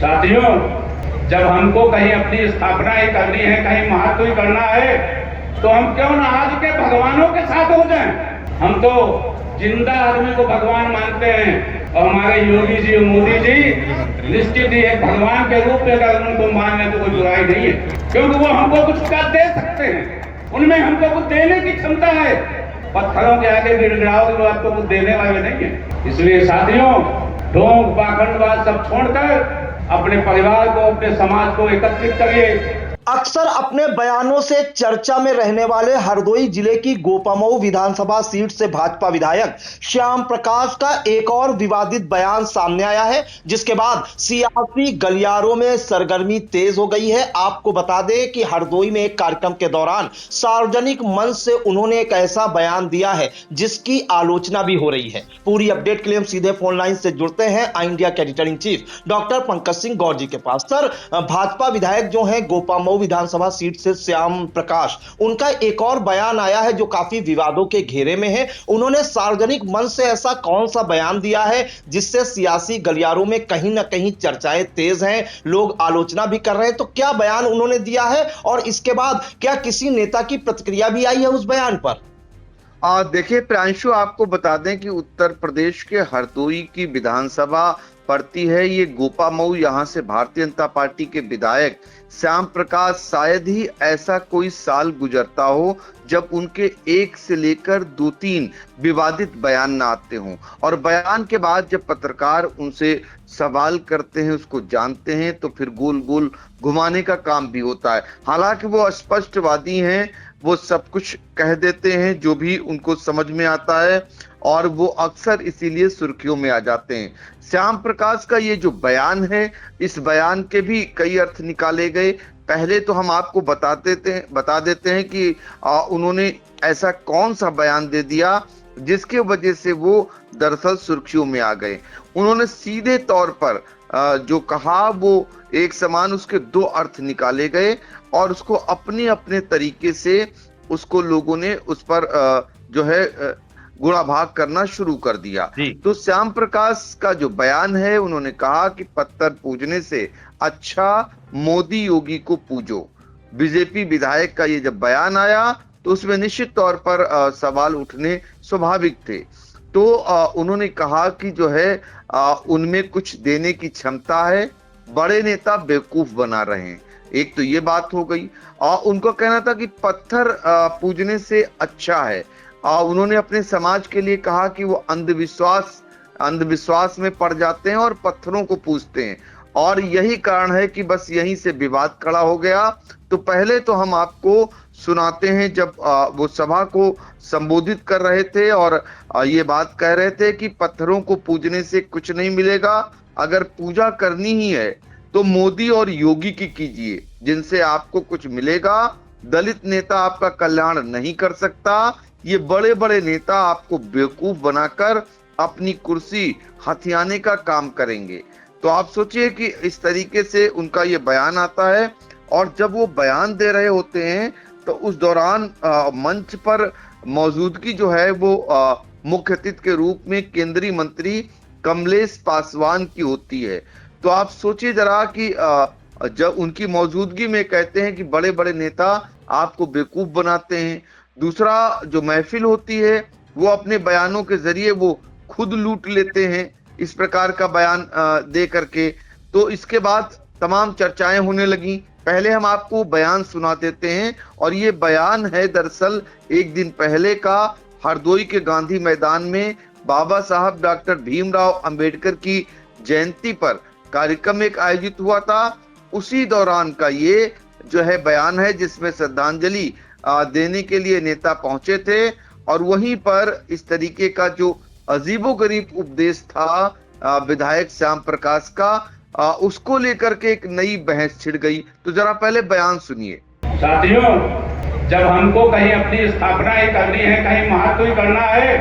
साथियों, जब हमको कहीं अपनी स्थापना ही करनी है, कहीं महत्व ही करना है, तो हम क्यों ना आज के भगवानों के साथ हो जाएं। हम तो जिंदा आदमी को भगवान मानते हैं और हमारे योगी जी मोदी जी निश्चित ही एक भगवान के रूप में अगर उनको मान लें तो कोई बुराई नहीं है, क्योंकि वो हमको कुछ कर दे सकते हैं, उनमें हमको कुछ देने की क्षमता है। पत्थरों के आगे गिड़गिड़ाओगे वो आपको कुछ देने वाले नहीं है। इसलिए साथियों, ढोंग पाखंडवाद सब छोड़कर अपने परिवार को, अपने समाज को एकत्रित करिए। अक्सर अपने बयानों से चर्चा में रहने वाले हरदोई जिले की गोपामऊ विधानसभा सीट से भाजपा विधायक श्याम प्रकाश का एक और विवादित बयान सामने आया है, जिसके बाद सियासी गलियारों में सरगर्मी तेज हो गई है। आपको बता दें कि हरदोई में एक कार्यक्रम के दौरान सार्वजनिक मंच से उन्होंने एक ऐसा बयान दिया है जिसकी आलोचना भी हो रही है। पूरी अपडेट के लिए हम सीधे फोन लाइन से जुड़ते हैं आई इंडिया के editor in chief doctor Pankaj Singh Gaur ji के पास। सर, भाजपा विधायक जो है गोपामऊ विधानसभा सीट से श्याम प्रकाश, उनका एक और बयान आया है जो काफी विवादों के घेरे में है। उन्होंने सार्वजनिक मंच से ऐसा कौन सा बयान दिया है जिससे सियासी गलियारों में कहीं ना कहीं चर्चाएं तेज हैं, लोग आलोचना भी कर रहे हैं। तो क्या बयान उन्होंने दिया है और इसके बाद क्या किसी नेता की प्रतिक्रिया भी आई है उस बयान पर? देखिए प्रियांशु, आपको बता दें कि उत्तर प्रदेश के हरदोई की विधानसभा पड़ती है। ये गोपामऊ, यहाँ से भारतीय जनता पार्टी के विधायक श्याम प्रकाश, शायद ही ऐसा कोई साल गुजरता हो जब उनके एक से लेकर 2-3 विवादित बयान ना आते हों, और बयान के बाद जब पत्रकार उनसे सवाल करते हैं, उसको जानते हैं, तो फिर गोल गोल घुमाने का काम भी होता है। हालांकि वो स्पष्टवादी हैं, वो सब कुछ कह देते हैं जो भी उनको समझ में आता है, और वो अक्सर इसीलिए सुर्खियों में आ जाते हैं। श्याम प्रकाश का ये जो बयान है, इस बयान के भी कई अर्थ निकाले गए। पहले तो हम आपको बता देते हैं कि उन्होंने ऐसा कौन सा बयान दे दिया जिसके वजह से वो दरअसल सुर्खियों में आ गए। उन्होंने सीधे तौर पर जो कहा वो एक समान, उसके 2 अर्थ निकाले गए और उसको अपने अपने तरीके से उसको लोगों ने उस पर जो है गुणा भाग करना शुरू कर दिया। तो श्याम प्रकाश का जो बयान है, उन्होंने कहा कि पत्थर पूजने से अच्छा मोदी योगी को पूजो। बीजेपी विधायक का ये जब बयान आया तो उसमें निश्चित तौर पर सवाल उठने स्वाभाविक थे। तो उन्होंने कहा कि जो है उनमें कुछ देने की क्षमता है, बड़े नेता बेवकूफ बना रहे हैं। एक तो ये बात हो गई। उनका कहना था कि पत्थर पूजने से अच्छा है। उन्होंने अपने समाज के लिए कहा कि वो अंधविश्वास में पड़ जाते हैं और पत्थरों को पूजते हैं, और यही कारण है कि बस यहीं से विवाद खड़ा हो गया। तो पहले तो हम आपको सुनाते हैं जब वो सभा को संबोधित कर रहे थे और ये बात कह रहे थे कि पत्थरों को पूजने से कुछ नहीं मिलेगा, अगर पूजा करनी ही है तो मोदी और योगी की कीजिए, जिनसे आपको कुछ मिलेगा। दलित नेता आपका कल्याण नहीं कर सकता, ये बड़े बड़े नेता आपको बेवकूफ बनाकर अपनी कुर्सी हथियाने का काम करेंगे। तो आप सोचिए कि इस तरीके से उनका ये बयान आता है, और जब वो बयान दे रहे होते हैं तो उस दौरान मंच पर मौजूदगी जो है वो मुख्य अतिथि के रूप में केंद्रीय मंत्री कमलेश पासवान की होती है। तो आप सोचिए जरा कि जब उनकी मौजूदगी में कहते हैं कि बड़े बड़े नेता आपको बेवकूफ बनाते हैं। दूसरा, जो महफिल होती है वो अपने बयानों के जरिए वो खुद लूट लेते हैं, इस प्रकार का बयान दे करके। तो इसके बाद तमाम चर्चाएं होने लगी। पहले हम आपको बयान सुना देते हैं, और ये बयान है दरअसल एक दिन पहले का, हरदोई के गांधी मैदान में बाबा साहब डॉक्टर भीमराव अंबेडकर की जयंती पर कार्यक्रम एक आयोजित हुआ था। उसी दौरान का ये जो है बयान है, जिसमें श्रद्धांजलि देने के लिए नेता पहुंचे थे, और वहीं पर इस तरीके का जो अजीबोगरीब उपदेश था विधायक श्याम प्रकाश का, उसको लेकर के एक नई बहस छिड़ गई। तो जरा पहले बयान सुनिए। साथियों, जब हमको कहीं अपनी स्थापना ही करनी है, कहीं महत्व ही करना है,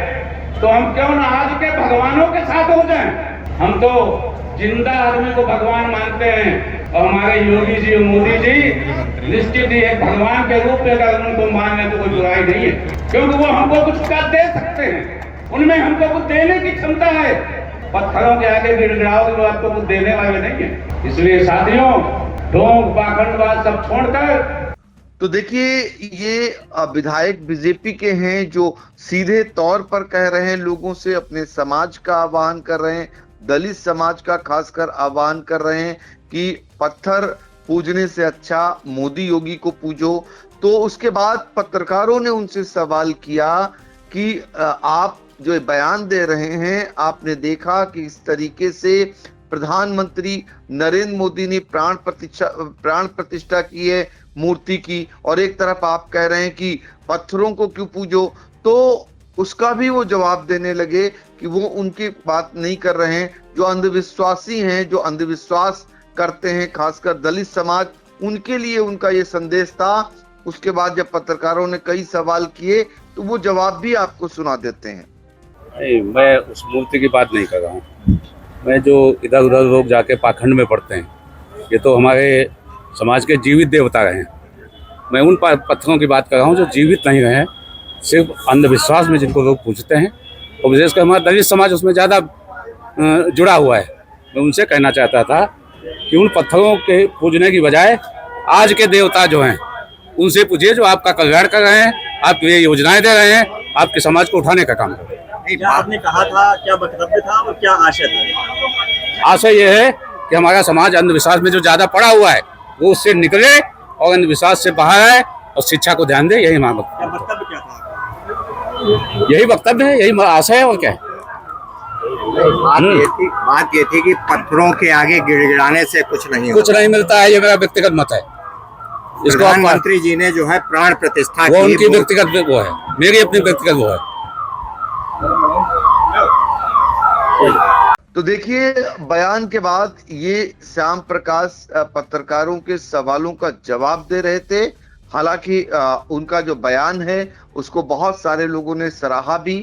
तो हम क्यों ना आज के भगवानों के साथ हो जाएं। हम तो जिंदा आदमी को भगवान मानते हैं और हमारे योगी जी मोदी जी निश्चित ही एक भगवान के रूप में अगर उनको मान लें तो कोई बुराई नहीं है, क्योंकि वो हमको कुछ कर दे सकते हैं, उनमें हमको कुछ देने की क्षमता है। पत्थरों के आगे गिड़गिड़ाओगे तो आपको कुछ देने वाले नहीं है। इसलिए साथियों, ढोंग पाखंडवाद सब छोड़कर। तो देखिए, ये विधायक बीजेपी के हैं जो सीधे तौर पर कह रहे हैं, लोगों से अपने समाज का आह्वान कर रहे हैं, दलित समाज का खासकर आह्वान कर रहे हैं कि पत्थर पूजने से अच्छा मोदी योगी को पूजो। तो उसके बाद पत्रकारों ने उनसे सवाल किया कि आप जो बयान दे रहे हैं, आपने देखा कि इस तरीके से प्रधानमंत्री नरेंद्र मोदी ने प्राण प्रतिष्ठा की है मूर्ति की, और एक तरफ आप कह रहे हैं कि पत्थरों को क्यों पूजो। तो उसका भी वो जवाब देने लगे कि वो उनकी बात नहीं कर रहे हैं, जो अंधविश्वासी हैं, जो अंधविश्वास करते हैं, खासकर दलित समाज, उनके लिए उनका ये संदेश था। उसके बाद जब पत्रकारों ने कई सवाल किए तो वो जवाब भी आपको सुना देते हैं। नहीं, मैं उस मूर्ति की बात नहीं कर रहा हूँ। मैं जो इधर उधर लोग जाके पाखंड में पड़ते हैं, ये तो हमारे समाज के जीवित देवता रहे हैं। मैं उन पत्थरों की बात कर रहा हूँ जो जीवित नहीं रहे हैं, सिर्फ अंधविश्वास में जिनको लोग पूजते हैं, और विशेषकर हमारा दलित समाज उसमें ज़्यादा जुड़ा हुआ है। मैं उनसे कहना चाहता था कि उन पत्थरों के पूजने की बजाय आज के देवता जो हैं उनसे पूजिए, जो आपका कल्याण कर रहे हैं, आपके लिए योजनाएं दे रहे हैं, आपके समाज को उठाने का काम कर रहे हैं। क्या आपने कहा था, क्या वक्तव्य था और क्या आशय था? आशय ये है कि हमारा समाज अंधविश्वास में जो ज़्यादा पड़ा हुआ है वो उससे निकले और अंधविश्वास से बाहर आए और शिक्षा को ध्यान दे। यही हमारा वक्तव्य क्या था? यही वक्तव्य है, यही आशय है, और क्या है। बात ये थी कि पत्थरों के आगे गिड़गिड़ाने से कुछ नहीं मिलता है। ये मेरा व्यक्तिगत मत है। इसको प्रधानमंत्री जी ने जो है प्राण प्रतिष्ठा की, वो उनकी व्यक्तिगत वो है, मेरी अपनी व्यक्तिगत वो है। तो देखिए, बयान के बाद ये श्याम प्रकाश पत्रकारों के सवालों का जवाब दे रहे थे। हालांकि उनका जो बयान है उसको बहुत सारे लोगों ने सराहा भी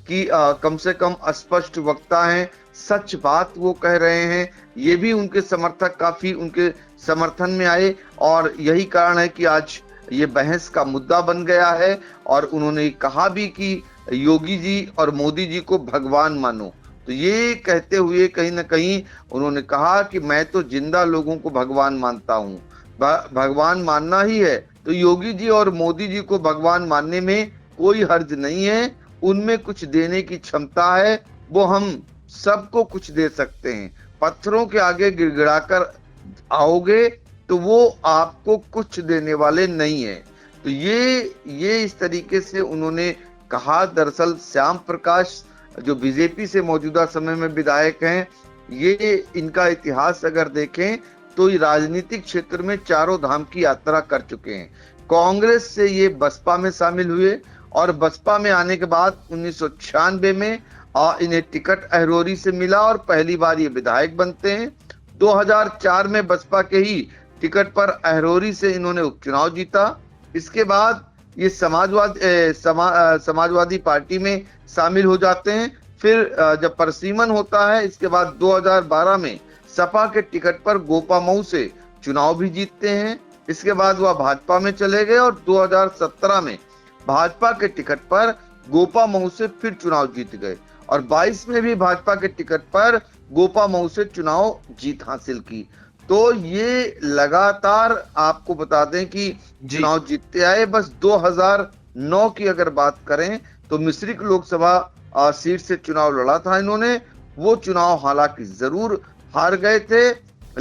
कि कम से कम स्पष्ट वक्ता हैं, सच बात वो कह रहे हैं। ये भी उनके समर्थक काफी उनके समर्थन में आए, और यही कारण है कि आज ये बहस का मुद्दा बन गया है। और उन्होंने कहा भी कि योगी जी और मोदी जी को भगवान मानो। तो ये कहते हुए कहीं ना कहीं उन्होंने कहा कि मैं तो जिंदा लोगों को भगवान मानता हूँ, भगवान मानना ही है तो योगी जी और मोदी जी को भगवान मानने में कोई हर्ज नहीं है। उनमें कुछ देने की क्षमता है, वो हम सबको कुछ दे सकते हैं। पत्थरों के आगे गिड़गिड़ाकर आओगे तो वो आपको कुछ देने वाले नहीं है। तो ये इस तरीके से उन्होंने कहा। दरअसल श्याम प्रकाश जो बीजेपी से मौजूदा समय में विधायक हैं, ये इनका इतिहास अगर देखें तो राजनीतिक क्षेत्र में चारों धाम की यात्रा कर चुके हैं। कांग्रेस से ये बसपा में शामिल हुए, और बसपा में आने के बाद 1996 में इन्हें टिकट अहरोरी से मिला और पहली बार ये विधायक बनते हैं। 2004 में बसपा के ही टिकट पर अहरोरी से इन्होंने उपचुनाव जीता। इसके बाद ये समाजवादी पार्टी में शामिल हो जाते हैं। फिर जब परसीमन होता है, इसके बाद 2012 में सपा के टिकट पर गोपामऊ से चुनाव भी जीतते हैं। इसके बाद वह भाजपा में चले गए और 2017 में भाजपा के टिकट पर गोपामऊ से फिर चुनाव जीत गए, और 22 में भी भाजपा के टिकट पर गोपामऊ से चुनाव जीत हासिल की। तो ये लगातार आपको बता दें कि चुनाव जीतते आए। बस 2009 की अगर बात करें तो मिश्रिक लोकसभा सीट से चुनाव लड़ा था इन्होंने। वो चुनाव हालांकि जरूर हार गए थे,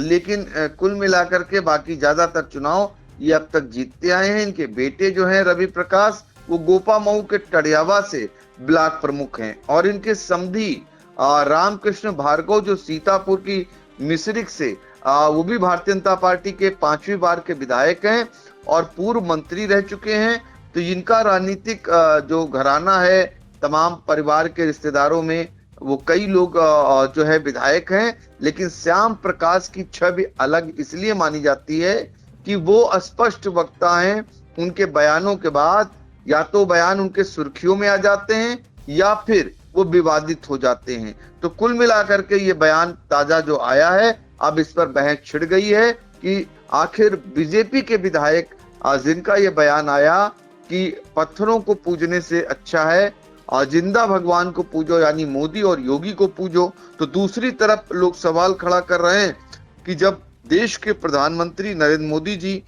लेकिन कुल मिलाकर के बाकी ज्यादातर चुनाव ये अब तक जीतते आए हैं। इनके बेटे जो हैं रवि प्रकाश, वो गोपामऊ के टडियावा से ब्लॉक प्रमुख हैं, और इनके समधी रामकृष्ण भार्गव जो सीतापुर की मिश्रिक से वो भी भारतीय जनता पार्टी के 5वीं बार के विधायक हैं और पूर्व मंत्री रह चुके हैं। तो इनका राजनीतिक जो घराना है, तमाम परिवार के रिश्तेदारों में वो कई लोग जो है विधायक हैं। लेकिन श्याम प्रकाश की छवि अलग इसलिए मानी जाती है कि वो स्पष्ट वक्ता हैं। उनके बयानों के बाद या तो बयान उनके सुर्खियों में आ जाते हैं या फिर वो विवादित हो जाते हैं। तो कुल मिलाकर के ये बयान ताजा जो आया है, अब इस पर बहस छिड़ गई है कि आखिर बीजेपी के विधायक जिनका ये बयान आया कि पत्थरों को पूजने से अच्छा है जिंदा भगवान को पूजो यानी मोदी और योगी को पूजो, तो दूसरी तरफ लोग सवाल खड़ा कर रहे हैं कि जब देश के प्रधानमंत्री नरेंद्र मोदी जी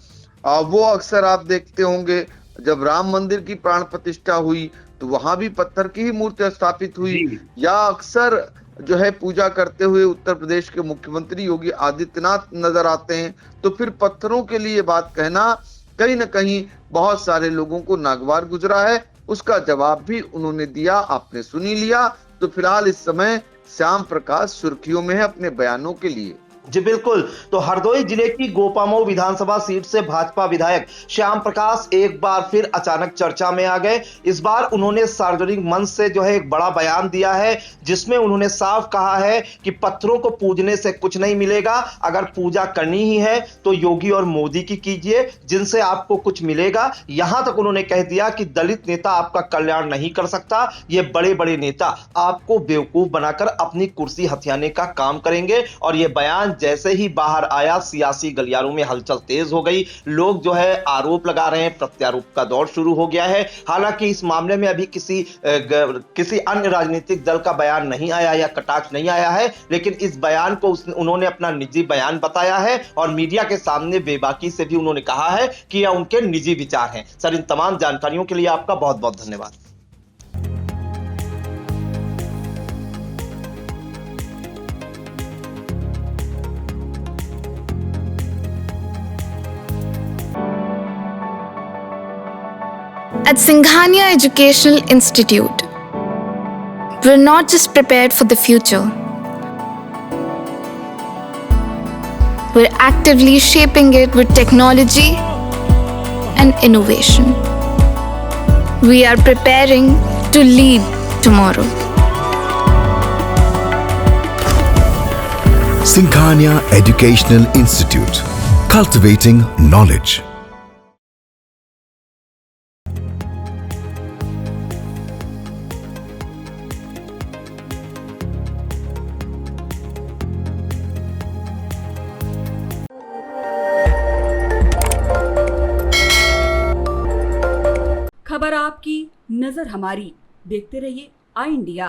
वो अक्सर आप देखते होंगे जब राम मंदिर की प्राण प्रतिष्ठा हुई तो वहां भी पत्थर की ही मूर्ति स्थापित हुई, या अक्सर जो है पूजा करते हुए उत्तर प्रदेश के मुख्यमंत्री योगी आदित्यनाथ नजर आते हैं, तो फिर पत्थरों के लिए बात कहना कहीं ना कहीं बहुत सारे लोगों को नागवार गुजरा है। उसका जवाब भी उन्होंने दिया, आपने सुनी लिया। तो फिलहाल इस समय श्याम प्रकाश सुर्खियों में है अपने बयानों के लिए। जी बिल्कुल। तो हरदोई जिले की गोपामऊ विधानसभा सीट से भाजपा विधायक श्याम प्रकाश एक बार फिर अचानक चर्चा में आ गए। इस बार उन्होंने सार्वजनिक मंच से जो है एक बड़ा बयान दिया है, जिसमें उन्होंने साफ कहा है कि पत्थरों को पूजने से कुछ नहीं मिलेगा, अगर पूजा करनी ही है तो योगी और मोदी की कीजिए, जिनसे आपको कुछ मिलेगा। यहां तक उन्होंने कह दिया कि दलित नेता आपका कल्याण नहीं कर सकता, ये बड़े बड़े नेता आपको बेवकूफ बनाकर अपनी कुर्सी हथियाने का काम करेंगे। और ये बयान जैसे ही बाहर आया, सियासी गलियारों में हलचल तेज हो गई। लोग जो है आरोप लगा रहे हैं, प्रत्यारोप का दौर शुरू हो गया है। हालांकि इस मामले में अभी किसी अन्य राजनीतिक दल का बयान नहीं आया या कटाक्ष नहीं आया है, लेकिन इस बयान को उन्होंने अपना निजी बयान बताया है और मीडिया के सामने बेबाकी से भी उन्होंने कहा है कि यह उनके निजी विचार हैं। सर, इन तमाम जानकारियों के लिए आपका बहुत बहुत धन्यवाद। At Singhania Educational Institute, we're not just prepared for the future, we're actively shaping it with technology and innovation. We are preparing to lead tomorrow. Singhania Educational Institute, cultivating knowledge. खबर आपकी, नजर हमारी। देखते रहिए आई इंडिया।